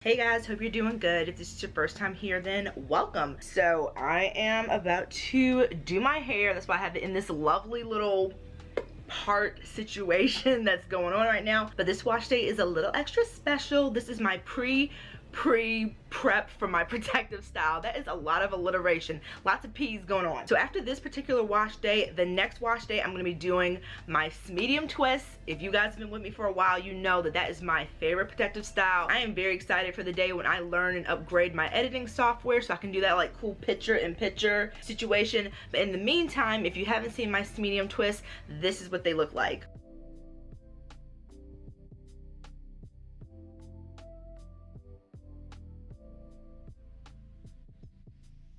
Hey guys, hope you're doing good. If this is your first time here, then welcome. So I am about to do my hair. That's why I have it in this lovely little part situation that's going on right now. But this wash day is a little extra special. This is my pre-prep for my protective style. That is a lot of alliteration, lots of P's going on. So after this particular wash day, the next wash day, I'm gonna be doing my medium twist. If you guys have been with me for a while, you know that that is my favorite protective style. I am very excited for the day when I learn and upgrade my editing software so I can do that like cool picture-in-picture situation. But in the meantime, if you haven't seen my medium twist, this is what they look like.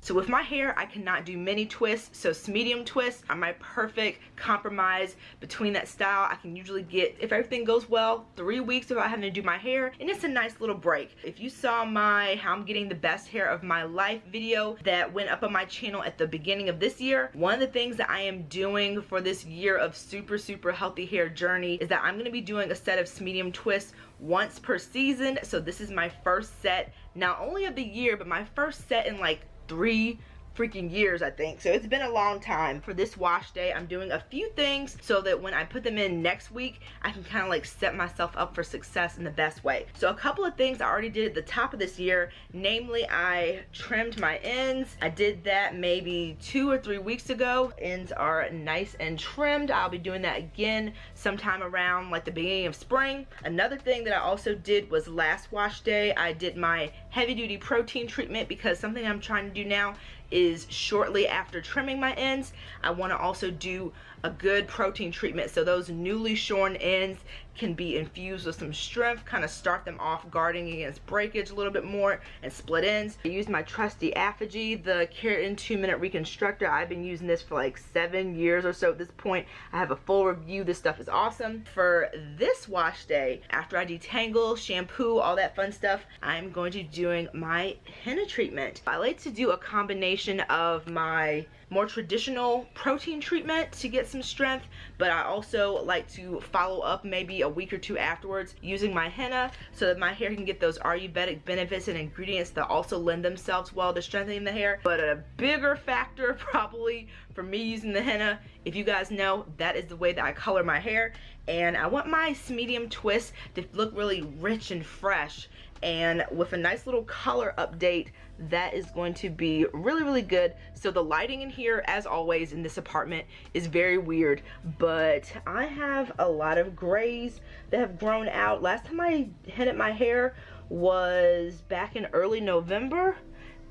So with my hair, I cannot do mini twists, so medium twists are my perfect compromise between that style. I can usually get, if everything goes well, 3 weeks without having to do my hair, and it's a nice little break. If you saw my how I'm getting the best hair of my life video that went up on my channel at the beginning of this year, one of the things that I am doing for this year of super healthy hair journey is that I'm going to be doing a set of medium twists once per season. So this is my first set, not only of the year, but my first set in like 3 freaking years, I think. So it's been a long time. For this wash day, I'm doing a few things so that when I put them in next week, I can kind of like set myself up for success in the best way. So a couple of things I already did at the top of this year, namely I trimmed my ends. I did that maybe 2 or 3 weeks ago. Ends are nice and trimmed. I'll be doing that again sometime around like the beginning of spring. Another thing that I also did was last wash day, I did my heavy duty protein treatment, because something I'm trying to do now is shortly after trimming my ends, I want to also do a good protein treatment so those newly shorn ends can be infused with some strength, kind of start them off guarding against breakage a little bit more and split ends. I used my trusty Apogee, the Keratin 2-minute reconstructor. I've been using this for like 7 years or so at this point. I have a full review. This stuff is awesome. For this wash day, after I detangle, shampoo, all that fun stuff, I'm going to be doing my henna treatment. I like to do a combination of my more traditional protein treatment to get some strength, but I also like to follow up maybe a week or 2 afterwards using my henna so that my hair can get those Ayurvedic benefits and ingredients that also lend themselves well to strengthening the hair. But a bigger factor probably for me using the henna, if you guys know, that is the way that I color my hair, and I want my medium twist to look really rich and fresh, and with a nice little color update that is going to be really good. So the lighting in here, as always in this apartment, is very weird, but I have a lot of grays that have grown out. Last time I hennaed my hair was back in early November,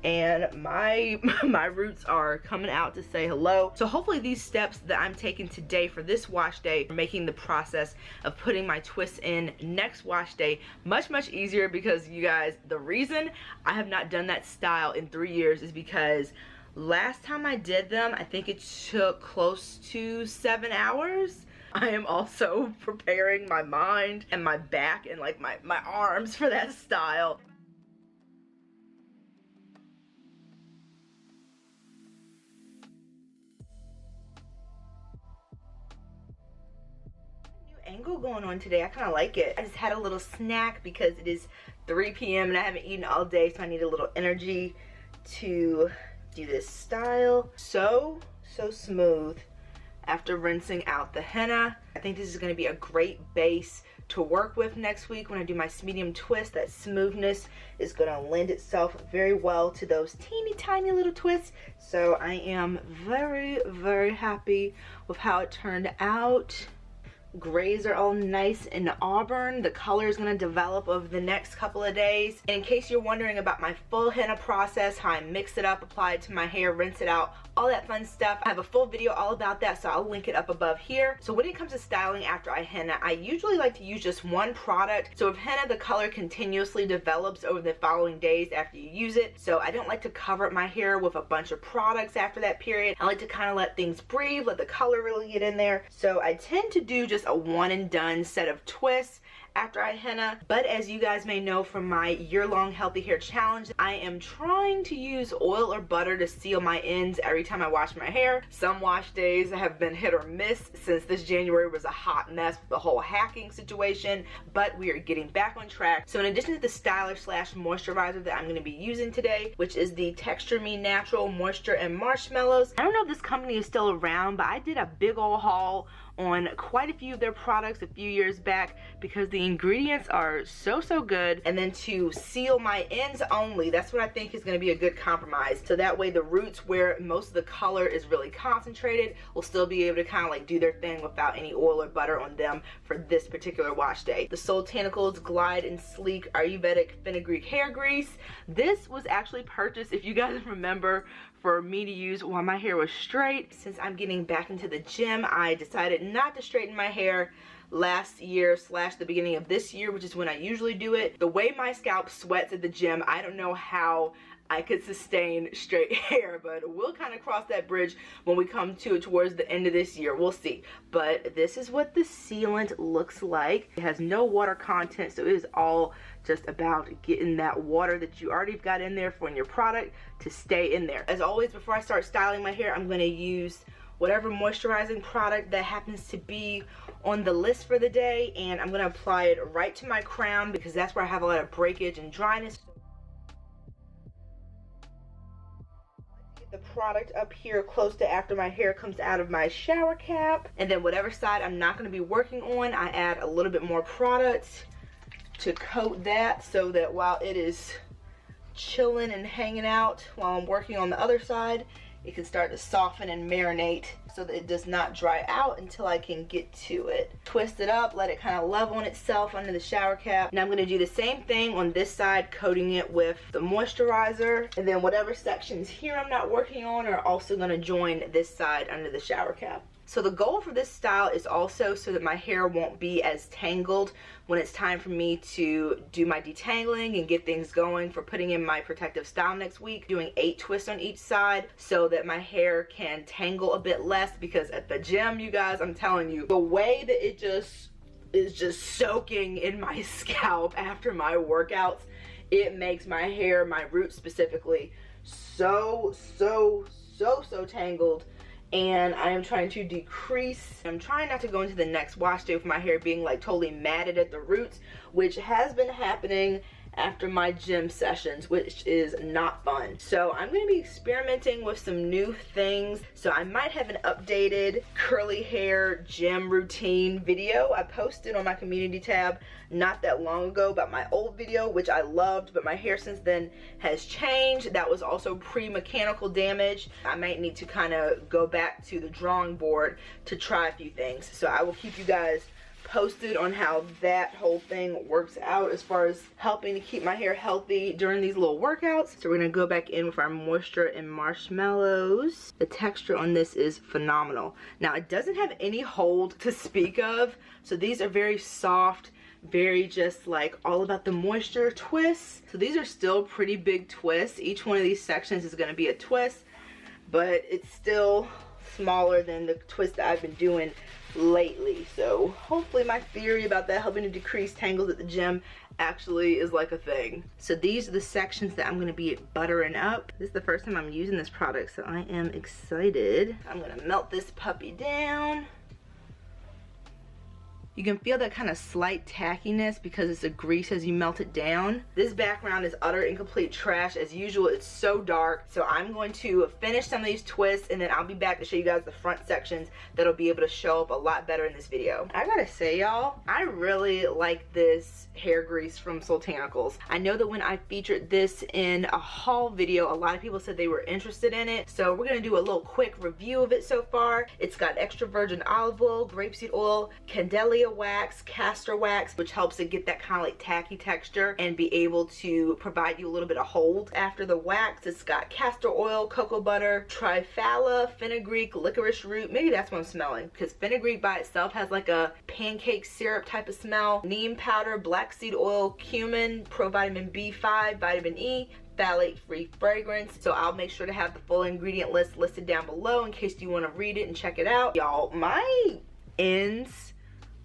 and my roots are coming out to say hello. So hopefully these steps that I'm taking today for this wash day are making the process of putting my twists in next wash day much easier, because you guys, the reason I have not done that style in 3 years is because last time I did them, I think it took close to 7 hours. I am also preparing my mind and my back and like my arms for that style. Angle going on today. I kind of like it. I just had a little snack because it is 3 p.m. and I haven't eaten all day, so I need a little energy to do this style. So smooth after rinsing out the henna. I think this is going to be a great base to work with next week when I do my medium twist. That smoothness is going to lend itself very well to those teeny tiny little twists. So I am very happy with how it turned out. Grays are all nice and auburn. The color is going to develop over the next couple of days. And in case you're wondering about my full henna process, how I mix it up, apply it to my hair, rinse it out, all that fun stuff, I have a full video all about that, so I'll link it up above here. So when it comes to styling after I henna, I usually like to use just one product. So with henna, the color continuously develops over the following days after you use it. So I don't like to cover my hair with a bunch of products after that period. I like to kind of let things breathe, let the color really get in there. So I tend to do just a one and done set of twists after I henna. But as you guys may know from my year-long healthy hair challenge, I am trying to use oil or butter to seal my ends every time I wash my hair. Some wash days have been hit or miss since this January was a hot mess with the whole hacking situation, but we are getting back on track. So in addition to the styler slash moisturizer that I'm going to be using today, which is the Texture Me Natural Moisture and Marshmallows. I don't know if this company is still around, but I did a big old haul on quite a few of their products a few years back because the ingredients are so good. And then to seal my ends only, that's what I think is going to be a good compromise. So that way the roots, where most of the color is really concentrated, will still be able to kind of like do their thing without any oil or butter on them for this particular wash day. The Soultanicals Glide and Sleek Ayurvedic Fenugreek Hair Grease. This was actually purchased, if you guys remember, for me to use while my hair was straight. Since I'm getting back into the gym, I decided not to straighten my hair last year slash the beginning of this year, which is when I usually do it. The way my scalp sweats at the gym, I don't know how I could sustain straight hair, but we'll kind of cross that bridge when we come to it towards the end of this year. We'll see. But this is what the sealant looks like. It has no water content, so it is all just about getting that water that you already got in there for in your product to stay in there. As always, before I start styling my hair, I'm going to use whatever moisturizing product that happens to be on the list for the day, and I'm going to apply it right to my crown because that's where I have a lot of breakage and dryness. The product up here close to after my hair comes out of my shower cap, and then whatever side I'm not going to be working on, I add a little bit more product to coat that so that while it is chilling and hanging out while I'm working on the other side, it can start to soften and marinate so that it does not dry out until I can get to it. Twist it up, let it kind of level on itself under the shower cap. Now I'm going to do the same thing on this side, coating it with the moisturizer, and then whatever sections here I'm not working on are also going to join this side under the shower cap. So the goal for this style is also so that my hair won't be as tangled when it's time for me to do my detangling and get things going for putting in my protective style next week, doing 8 twists on each side so that my hair can tangle a bit less, because at the gym, you guys, I'm telling you, the way that it just is just soaking in my scalp after my workouts, it makes my hair, my roots specifically, so tangled. And I am trying to decrease. I'm trying not to go into the next wash day with my hair being like totally matted at the roots, which has been happening after my gym sessions, which is not fun. So I'm going to be experimenting with some new things. So I might have an updated curly hair gym routine video I posted on my community tab not that long ago about my old video, which I loved, but my hair since then has changed. That was also pre-mechanical damage. I might need to kind of go back to the drawing board to try a few things. So I will keep you guys posted on how that whole thing works out as far as helping to keep my hair healthy during these little workouts. So we're gonna go back in with our moisture and marshmallows. The texture on this is phenomenal. Now it doesn't have any hold to speak of, so these are very soft, very just like all about the moisture twists. So these are still pretty big twists. Each one of these sections is gonna be a twist, but it's still smaller than the twist that I've been doing lately. So hopefully my theory about that helping to decrease tangles at the gym actually is like a thing. So these are the sections that I'm going to be buttering up. This is the first time I'm using this product, so I am excited. I'm going to melt this puppy down. You can feel that kind of slight tackiness because it's a grease as you melt it down. This background is utter and complete trash as usual. It's so dark. So I'm going to finish some of these twists and then I'll be back to show you guys the front sections that'll be able to show up a lot better in this video. I gotta say, y'all, I really like this hair grease from Soultanicals. I know that when I featured this in a haul video, a lot of people said they were interested in it. So we're gonna do a little quick review of it so far. It's got extra virgin olive oil, grapeseed oil, candelia wax, castor wax, which helps it get that kind of like tacky texture and be able to provide you a little bit of hold after the wax. It's got castor oil, cocoa butter, triphala, fenugreek, licorice root. Maybe that's what I'm smelling, because fenugreek by itself has like a pancake syrup type of smell. Neem powder, black seed oil, cumin, provitamin B5, vitamin E, phthalate-free fragrance. So I'll make sure to have the full ingredient list listed down below in case you want to read it and check it out. Y'all, my ends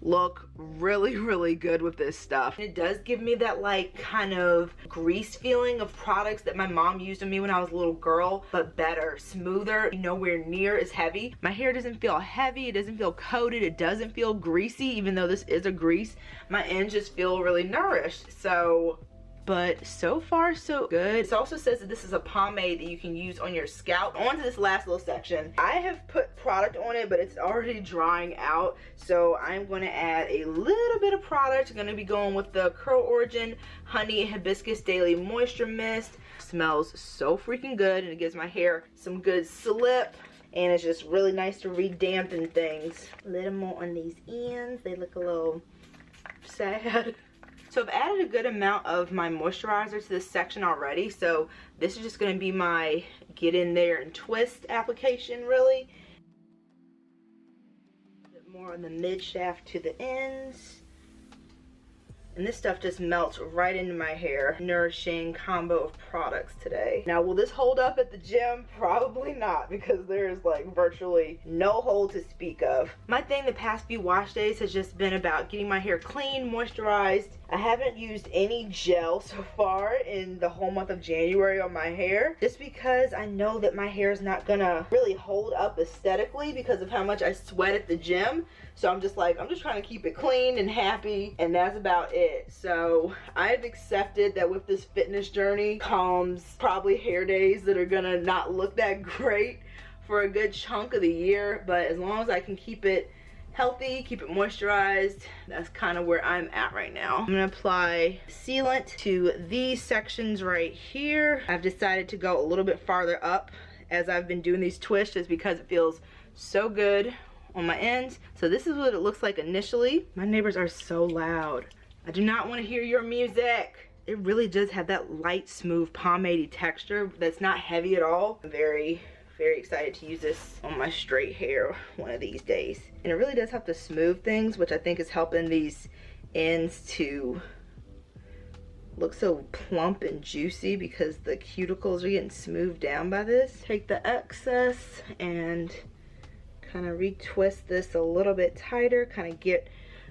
look really good with this stuff. It does give me that like kind of grease feeling of products that my mom used on me when I was a little girl, but better, smoother, nowhere near as heavy. My hair doesn't feel heavy, it doesn't feel coated, it doesn't feel greasy, even though this is a grease. My ends just feel really nourished. So, but so far so good. It also says that this is a pomade that you can use on your scalp. On to this last little section. I have put product on it, but it's already drying out, so I'm going to add a little bit of product. I'm going to be going with the Curl Origin Honey and Hibiscus Daily Moisture Mist. Smells so freaking good, and it gives my hair some good slip, and it's just really nice to re-dampen things. A little more on these ends. They look a little sad. So I've added a good amount of my moisturizer to this section already, so this is just going to be my get in there and twist application, really. A bit more on the mid shaft to the ends. And this stuff just melts right into my hair. Nourishing combo of products today. Now, will this hold up at the gym? Probably not, because there's like virtually no hold to speak of. My thing the past few wash days has just been about getting my hair clean, moisturized. I haven't used any gel so far in the whole month of January on my hair, just because I know that my hair is not gonna really hold up aesthetically because of how much I sweat at the gym. So I'm just trying to keep it clean and happy, and that's about it. So I've accepted that with this fitness journey comes probably hair days that are gonna not look that great for a good chunk of the year, but as long as I can keep it healthy, keep it moisturized, that's kind of where I'm at right now. I'm gonna apply sealant to these sections right here. I've decided to go a little bit farther up as I've been doing these twists, just because it feels so good on my ends. So this is what it looks like initially. My neighbors are so loud. I do not want to hear your music. It really does have that light, smooth, pomade-y texture that's not heavy at all. I'm very excited to use this on my straight hair one of these days. And it really does help to smooth things, which I think is helping these ends to look so plump and juicy because the cuticles are getting smoothed down by this. Take the excess and kind of retwist this a little bit tighter, kind of get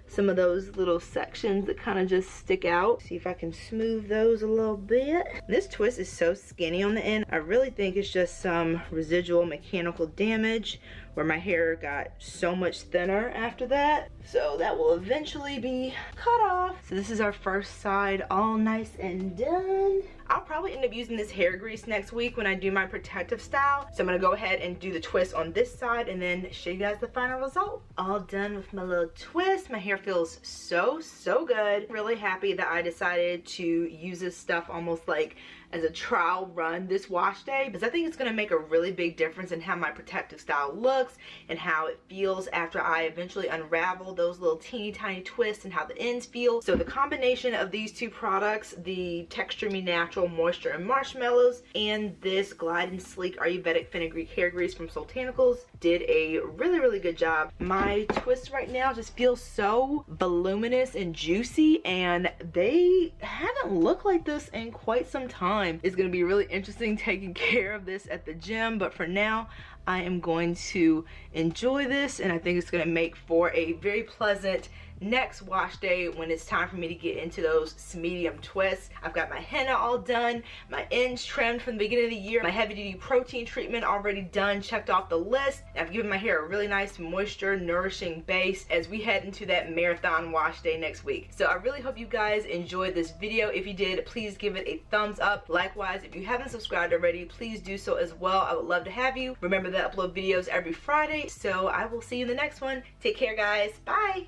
some of those little sections that kind of just stick out. See if I can smooth those a little bit. This twist is so skinny on the end. I really think it's just some residual mechanical damage where my hair got so much thinner after that. So that will eventually be cut off. So this is our first side all nice and done. I'll probably end up using this hair grease next week when I do my protective style. So I'm gonna go ahead and do the twist on this side and then show you guys the final result. All done with my little twist. My hair feels so good. Really happy that I decided to use this stuff almost like as a trial run this wash day, because I think it's gonna make a really big difference in how my protective style looks and how it feels after I eventually unravel those little teeny tiny twists and how the ends feel. So the combination of these two products, the Texture Me Natural Moisture and Marshmallows and this Glide and Sleek Ayurvedic Fenugreek Hair Grease from Soultanicals, did a really good job. My twists right now just feel so voluminous and juicy, and they haven't looked like this in quite some time. It's gonna be really interesting taking care of this at the gym, but for now I am going to enjoy this, and I think it's gonna make for a very pleasant next wash day when it's time for me to get into those medium twists. I've got my henna all done, my ends trimmed from the beginning of the year, my heavy duty protein treatment already done, checked off the list. I've given my hair a really nice moisture nourishing base as we head into that marathon wash day next week. So I really hope you guys enjoyed this video. If you did, please give it a thumbs up. Likewise, if you haven't subscribed already, please do so as well. I would love to have you. Remember that I upload videos every Friday, so I will see you in the next one. Take care, guys. Bye.